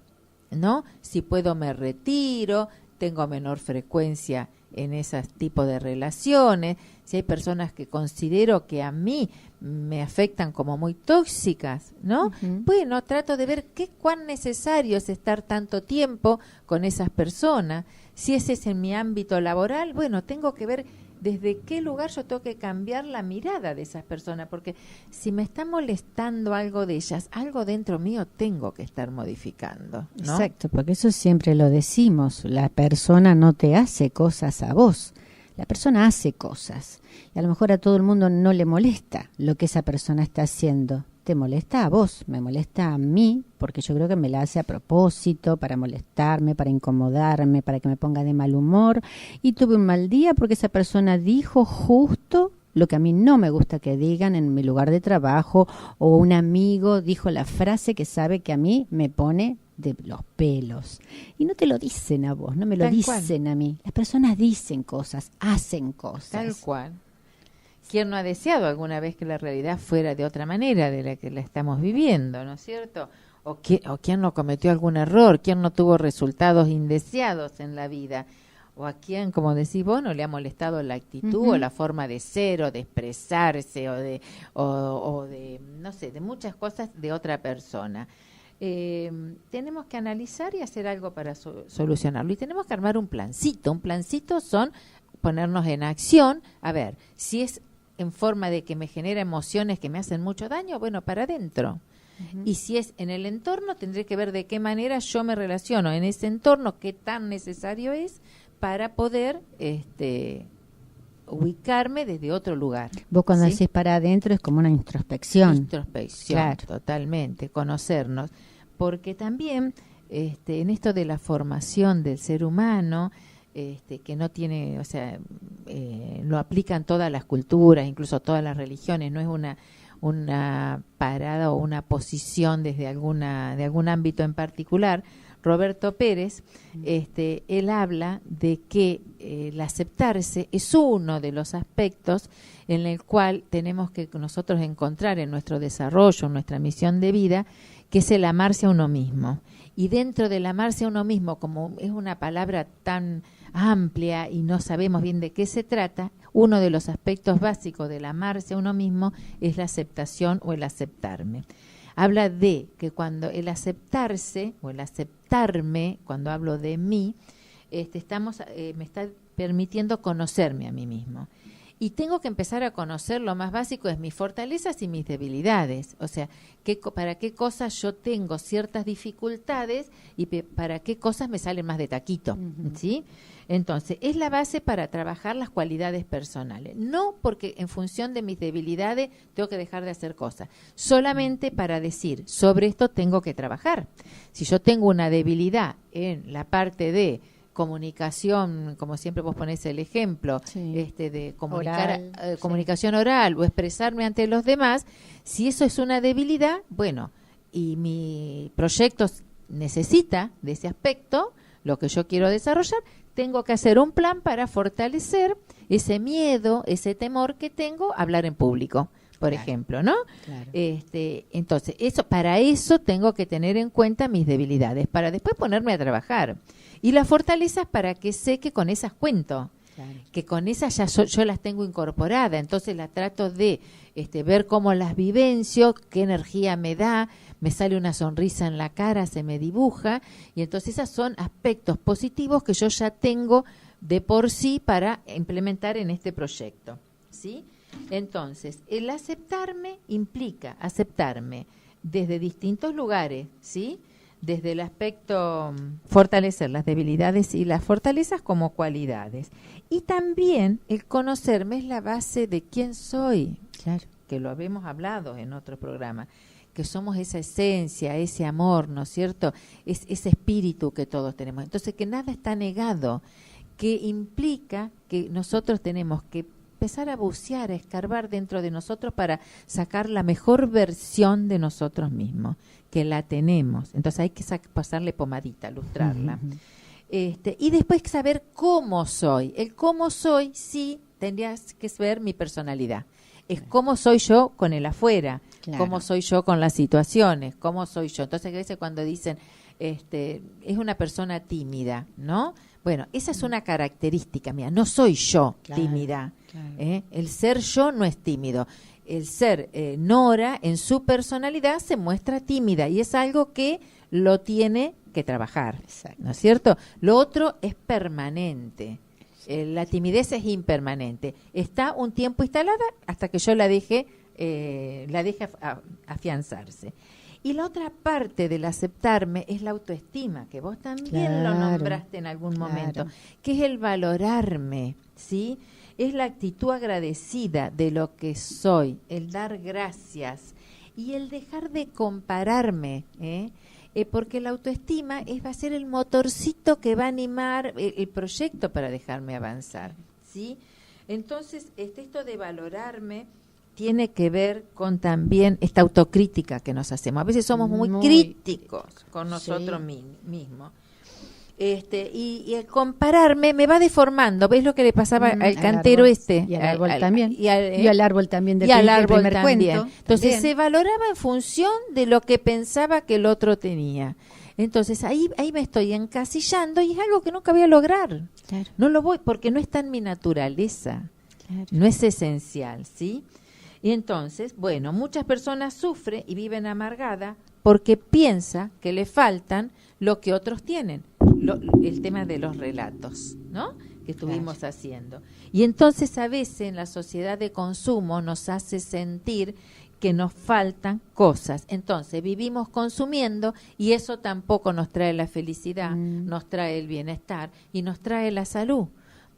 ¿no? Si puedo me retiro, tengo menor frecuencia en ese tipo de relaciones, si hay personas que considero que a mí me afectan como muy tóxicas, ¿no? Bueno, trato de ver cuán necesario es estar tanto tiempo con esas personas. Si ese es en mi ámbito laboral, bueno, tengo que ver desde qué lugar yo tengo que cambiar la mirada de esas personas, porque si me está molestando algo de ellas, algo dentro mío tengo que estar modificando, ¿no? Exacto, porque eso siempre lo decimos, la persona no te hace cosas a vos, la persona hace cosas, y a lo mejor a todo el mundo no le molesta lo que esa persona está haciendo. Te molesta a vos, me molesta a mí, porque yo creo que me la hace a propósito, para molestarme, para incomodarme, para que me ponga de mal humor. Y tuve un mal día porque esa persona dijo justo lo que a mí no me gusta que digan en mi lugar de trabajo, o un amigo dijo la frase que sabe que a mí me pone de los pelos. Y no te lo dicen a vos, no me lo Tal dicen cual. a mí. Las personas dicen cosas, hacen cosas. Tal cual. ¿Quién no ha deseado alguna vez que la realidad fuera de otra manera de la que la estamos viviendo, ¿no es cierto? ¿O quién no cometió algún error? ¿Quién no tuvo resultados indeseados en la vida? ¿O a quién, como decís vos, no le ha molestado la actitud o la forma de ser o de expresarse o de no sé, de muchas cosas de otra persona? Tenemos que analizar y hacer algo para solucionarlo. Y tenemos que armar un plancito. Un plancito son ponernos en acción. A ver, si es en forma de que me genera emociones que me hacen mucho daño, bueno, para adentro. Y si es en el entorno, tendré que ver de qué manera yo me relaciono en ese entorno, qué tan necesario es para poder ubicarme desde otro lugar. Vos cuando ¿sí? decís para adentro es como una introspección. Introspección, Claro. totalmente, conocernos. Porque también en esto de la formación del ser humano, que no tiene, o sea, lo aplican todas las culturas, incluso todas las religiones, no es una parada o una posición desde de algún ámbito en particular, Roberto Pérez, él habla de que el aceptarse es uno de los aspectos en el cual tenemos que nosotros encontrar en nuestro desarrollo, en nuestra misión de vida, que es el amarse a uno mismo. Y dentro del amarse a uno mismo, como es una palabra tan amplia y no sabemos bien de qué se trata, uno de los aspectos básicos del amarse a uno mismo es la aceptación o el aceptarme. Habla de que cuando el aceptarse o el aceptarme, cuando hablo de mí, me está permitiendo conocerme a mí mismo. Y tengo que empezar a conocer, lo más básico es mis fortalezas y mis debilidades. O sea, para qué cosas yo tengo ciertas dificultades y para qué cosas me salen más de taquito, ¿sí? Entonces, es la base para trabajar las cualidades personales. No porque en función de mis debilidades tengo que dejar de hacer cosas. Solamente para decir, sobre esto tengo que trabajar. Si yo tengo una debilidad en la parte de comunicación, como siempre vos ponés el ejemplo, de comunicar, comunicación oral o expresarme ante los demás, si eso es una debilidad, bueno, y mi proyecto necesita de ese aspecto, lo que yo quiero desarrollar, tengo que hacer un plan para fortalecer ese miedo, ese temor que tengo a hablar en público, por ejemplo, ¿no? Claro. Entonces, para eso tengo que tener en cuenta mis debilidades, para después ponerme a trabajar. Y las fortalezas para que sé que con esas cuento, que con esas ya yo las tengo incorporadas, entonces las trato de ver cómo las vivencio, qué energía me da, me sale una sonrisa en la cara, se me dibuja, y entonces esos son aspectos positivos que yo ya tengo de por sí para implementar en este proyecto, ¿sí? Entonces, el aceptarme implica aceptarme desde distintos lugares, ¿sí? Desde el aspecto fortalecer las debilidades y las fortalezas como cualidades. Y también el conocerme es la base de quién soy, claro, que lo habíamos hablado en otro programa, que somos esa esencia, ese amor, ¿no es cierto? Es ese espíritu que todos tenemos. Entonces, que nada está negado, que implica que nosotros tenemos que empezar a bucear, a escarbar dentro de nosotros para sacar la mejor versión de nosotros mismos, que la tenemos. Entonces hay que pasarle pomadita, lustrarla. Y después saber cómo soy. El cómo soy, sí, tendrías que ver mi personalidad. Es cómo soy yo con el afuera, cómo soy yo con las situaciones, cómo soy yo. Entonces a veces cuando dicen, es una persona tímida, ¿no? Bueno, esa es una característica mía, no soy yo tímida. Claro. El ser yo no es tímido. El ser Nora en su personalidad se muestra tímida y es algo que lo tiene que trabajar. Exacto. ¿No es cierto? Lo otro es permanente. La timidez es impermanente. Está un tiempo instalada hasta que yo la deje afianzarse. Y la otra parte del aceptarme es la autoestima, que vos también lo nombraste en algún momento, que es el valorarme, ¿sí? Es la actitud agradecida de lo que soy, el dar gracias y el dejar de compararme, porque la autoestima va a ser el motorcito que va a animar el proyecto para dejarme avanzar, ¿sí? Entonces, esto de valorarme tiene que ver con también esta autocrítica que nos hacemos. A veces somos muy críticos con nosotros mismos. Y el compararme me va deformando. ¿Ves lo que le pasaba al cantero árbol, y al árbol también? Y al árbol también del primer cuento. Entonces también se valoraba en función de lo que pensaba que el otro tenía. Entonces ahí me estoy encasillando y es algo que nunca voy a lograr. Claro. No lo voy porque no está en mi naturaleza. Claro. No es esencial, ¿sí? Y entonces, bueno, muchas personas sufren y viven amargadas porque piensa que le faltan lo que otros tienen. El tema de los relatos, ¿no? Que estuvimos haciendo. Y entonces a veces en la sociedad de consumo nos hace sentir que nos faltan cosas. Entonces vivimos consumiendo y eso tampoco nos trae la felicidad, nos trae el bienestar y nos trae la salud.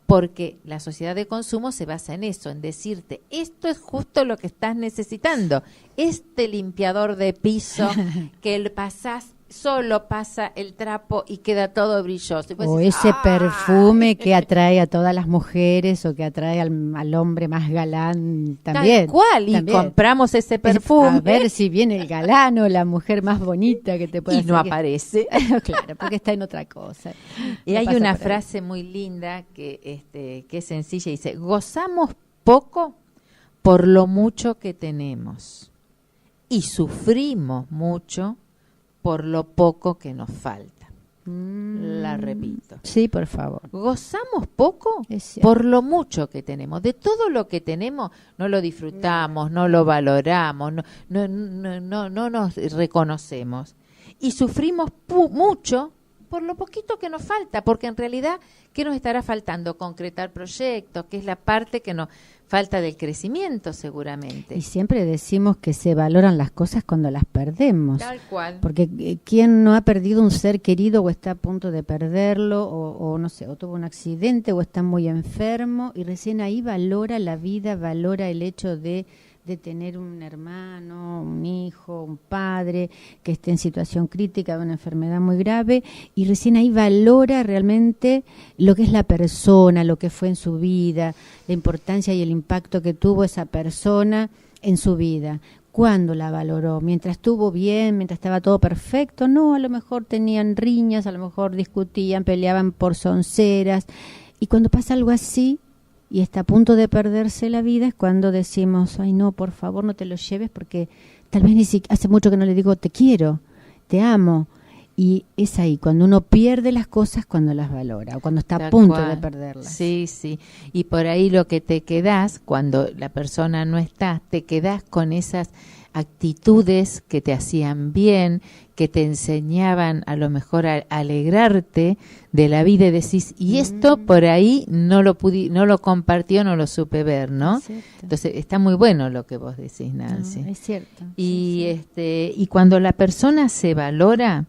Porque la sociedad de consumo se basa en eso, en decirte, esto es justo lo que estás necesitando. Este limpiador de piso que pasás solo pasa el trapo y queda todo brilloso. Y vos O decís, ese ¡ah! perfume que atrae a todas las mujeres o que atrae al hombre más galán también. Tal cual, y también. compramos ese perfume. A ver si viene el galán o la mujer más bonita que te pueda y no hacer que- aparece. Claro, porque está en otra cosa. Y No hay pasa una por ahí. frase muy linda que es sencilla y dice, gozamos poco por lo mucho que tenemos y sufrimos mucho por lo poco que nos falta. La repito. Sí, por favor. Gozamos poco Es cierto. por lo mucho que tenemos. De todo lo que tenemos no lo disfrutamos, no lo valoramos, no nos reconocemos. Y sufrimos mucho por lo poquito que nos falta, porque en realidad, ¿qué nos estará faltando? Concretar proyectos, que es la parte que nos falta del crecimiento seguramente. Y siempre decimos que se valoran las cosas cuando las perdemos. Tal cual. Porque ¿quién no ha perdido un ser querido o está a punto de perderlo o no sé, o tuvo un accidente o está muy enfermo y recién ahí valora la vida, valora el hecho de tener un hermano, un hijo, un padre que esté en situación crítica de una enfermedad muy grave y recién ahí valora realmente lo que es la persona, lo que fue en su vida, la importancia y el impacto que tuvo esa persona en su vida. ¿Cuándo la valoró? ¿Mientras estuvo bien? ¿Mientras estaba todo perfecto? No, a lo mejor tenían riñas, a lo mejor discutían, peleaban por sonceras. Y cuando pasa algo así y está a punto de perderse la vida es cuando decimos, ay no, por favor no te lo lleves porque tal vez ni siquiera, hace mucho que no le digo te quiero, te amo. Y es ahí, cuando uno pierde las cosas, cuando las valora, o cuando está Tal a punto cual. de perderlas. Sí, sí. Y por ahí lo que te quedás, cuando la persona no está, te quedás con esas actitudes que te hacían bien, que te enseñaban a lo mejor a alegrarte de la vida y decís, y esto por ahí no lo compartió, no lo supe ver, ¿no? Es cierto. Entonces está muy bueno lo que vos decís, Nancy. No, es cierto. Y y cuando la persona se valora,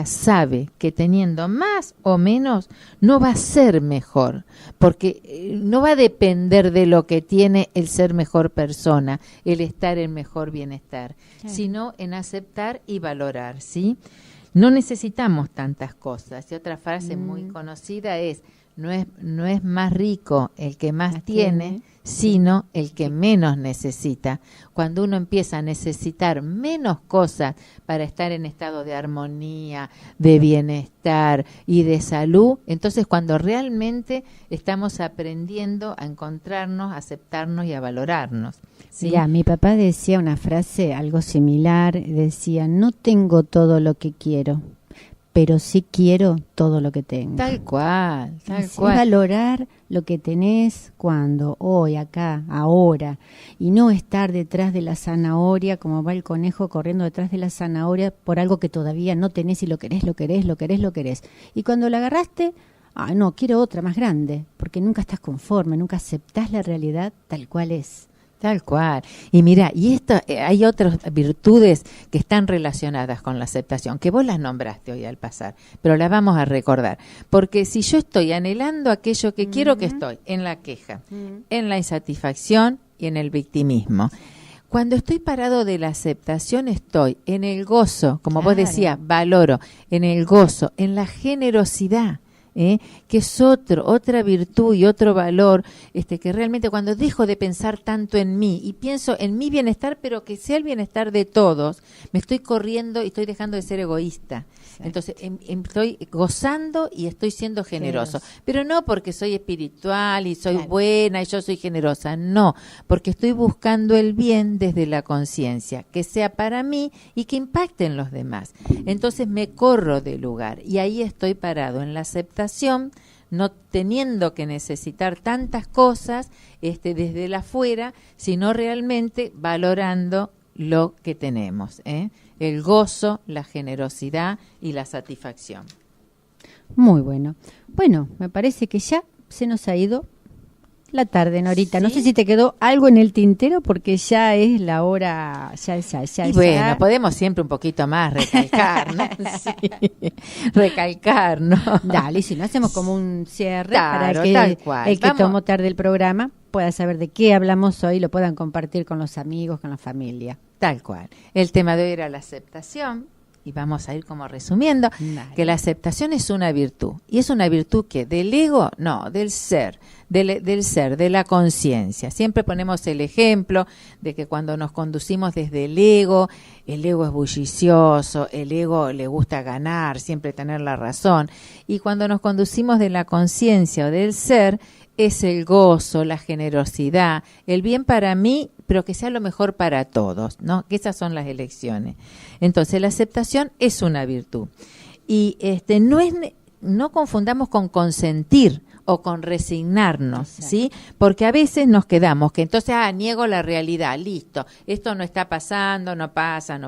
sabe que teniendo más o menos no va a ser mejor, porque no va a depender de lo que tiene el ser mejor persona, el estar en mejor bienestar, Claro. sino en aceptar y valorar, ¿sí? No necesitamos tantas cosas. Y otra frase muy conocida es, no es más rico el que más tiene, sino el que menos necesita. Cuando uno empieza a necesitar menos cosas para estar en estado de armonía, de bienestar y de salud, entonces cuando realmente estamos aprendiendo a encontrarnos, a aceptarnos y a valorarnos. ¿Sí? Mira, mi papá decía una frase algo similar, decía, no tengo todo lo que quiero, pero sí quiero todo lo que tengo. Tal cual, tal Así, cual. valorar lo que tenés cuando, hoy, acá, ahora, y no estar detrás de la zanahoria como va el conejo corriendo detrás de la zanahoria por algo que todavía no tenés y lo querés. Y cuando la agarraste, no, quiero otra más grande, porque nunca estás conforme, nunca aceptás la realidad tal cual es. Tal cual. Y mira, y esto hay otras virtudes que están relacionadas con la aceptación, que vos las nombraste hoy al pasar, pero las vamos a recordar. Porque si yo estoy anhelando aquello que quiero, que estoy en la queja, en la insatisfacción y en el victimismo. Cuando estoy parado de la aceptación, estoy en el gozo, como vos Claro. decías, valoro, en el gozo, en la generosidad. Que es otra virtud y otro valor, que realmente cuando dejo de pensar tanto en mí y pienso en mi bienestar, pero que sea el bienestar de todos, me estoy corriendo y estoy dejando de ser egoísta. Exacto. Entonces estoy gozando y estoy siendo generoso, pero no porque soy espiritual y soy Claro. buena y yo soy generosa, no, porque estoy buscando el bien desde la conciencia, que sea para mí y que impacte en los demás. Entonces me corro del lugar y ahí estoy parado en la aceptación, no teniendo que necesitar tantas cosas desde el afuera, sino realmente valorando lo que tenemos, el gozo, la generosidad y la satisfacción. Muy bueno. Bueno, me parece que ya se nos ha ido la tarde, Norita. No ¿Sí? sé si te quedó algo en el tintero porque ya es la hora, ya. Y bueno, podemos siempre un poquito más recalcar, ¿no? Sí. Recalcar, ¿no? Dale, si no hacemos como un cierre Claro, para que tal cual. el que Vamos. tomó tarde el programa pueda saber de qué hablamos hoy y lo puedan compartir con los amigos, con la familia. Tal cual. El tema de hoy era la aceptación, y vamos a ir como resumiendo, Dale. que la aceptación es una virtud. Y es una virtud que del ego, no, del ser, de la conciencia. Siempre ponemos el ejemplo de que cuando nos conducimos desde el ego es bullicioso, el ego le gusta ganar, siempre tener la razón. Y cuando nos conducimos de la conciencia o del ser, es el gozo, la generosidad, el bien para mí, pero que sea lo mejor para todos, ¿no? Que esas son las elecciones. Entonces, la aceptación es una virtud. Y no confundamos con consentir o con resignarnos, ¿sí? Porque a veces nos quedamos que entonces, niego la realidad, listo, esto no está pasando, no pasa.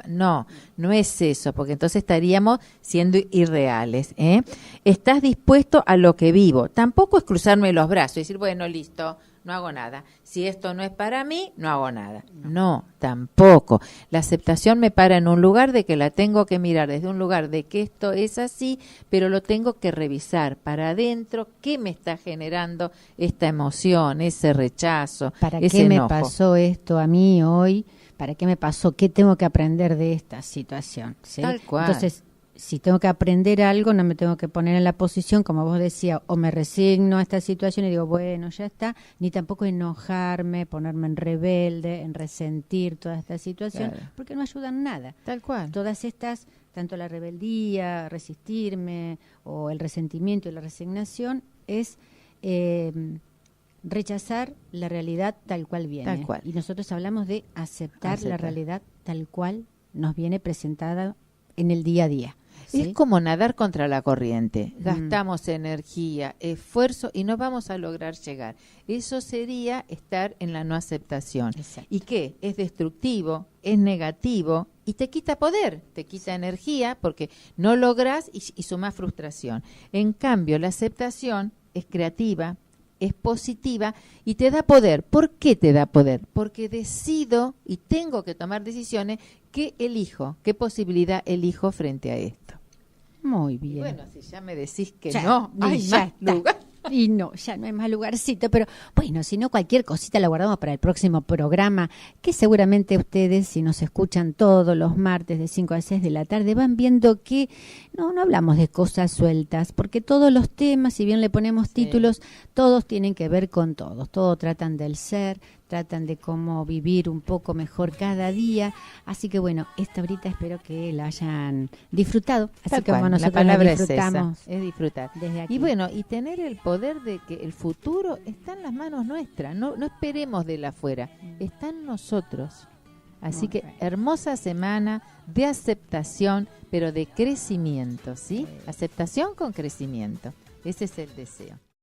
No, no es eso, porque entonces estaríamos siendo irreales, ¿eh? Estás dispuesto a lo que vivo. Tampoco es cruzarme los brazos y decir, bueno, listo, no hago nada. Si esto no es para mí, no hago nada. No, tampoco. La aceptación me para en un lugar de que la tengo que mirar desde un lugar de que esto es así, pero lo tengo que revisar para adentro, qué me está generando esta emoción, ese rechazo, ¿Para ese qué me enojo. pasó esto a mí hoy? ¿Para qué me pasó? ¿Qué tengo que aprender de esta situación? ¿Sí? Tal cual. Entonces, si tengo que aprender algo, no me tengo que poner en la posición, como vos decías, o me resigno a esta situación y digo, bueno, ya está, ni tampoco enojarme, ponerme en rebelde, en resentir toda esta situación, Claro. porque no ayudan nada. Tal cual. Todas estas, tanto la rebeldía, resistirme, o el resentimiento y la resignación, es rechazar la realidad tal cual viene. Tal cual. Y nosotros hablamos de aceptar la realidad tal cual nos viene presentada en el día a día. ¿Sí? Es como nadar contra la corriente. Gastamos energía, esfuerzo y no vamos a lograr llegar. Eso sería estar en la no aceptación. Exacto. ¿Y qué? Es destructivo, es negativo y te quita poder, te quita energía porque no lográs y sumás frustración. En cambio, la aceptación es creativa, es positiva y te da poder. ¿Por qué te da poder? Porque decido y tengo que tomar decisiones. ¿Qué elijo? ¿Qué posibilidad elijo frente a esto? Muy bien. Y bueno, si ya me decís que Ya, no, y hay ya más está. lugar. Y no, ya no hay más lugarcito, pero bueno, si no, cualquier cosita la guardamos para el próximo programa, que seguramente ustedes, si nos escuchan todos los martes de 5 a 6 de la tarde, van viendo que no hablamos de cosas sueltas, porque todos los temas, si bien le ponemos títulos, todos tienen que ver con todos tratan del ser, tratan de cómo vivir un poco mejor cada día, así que bueno, esta ahorita espero que la hayan disfrutado, así Tal que como cual, la nosotros la palabra es disfrutamos esa, es disfrutar. desde aquí. Y bueno, y tener el poder de que el futuro está en las manos nuestras, no esperemos de la afuera, está en nosotros. Así Muy que bien. hermosa semana de aceptación, pero de crecimiento, ¿sí? Aceptación con crecimiento. Ese es el deseo.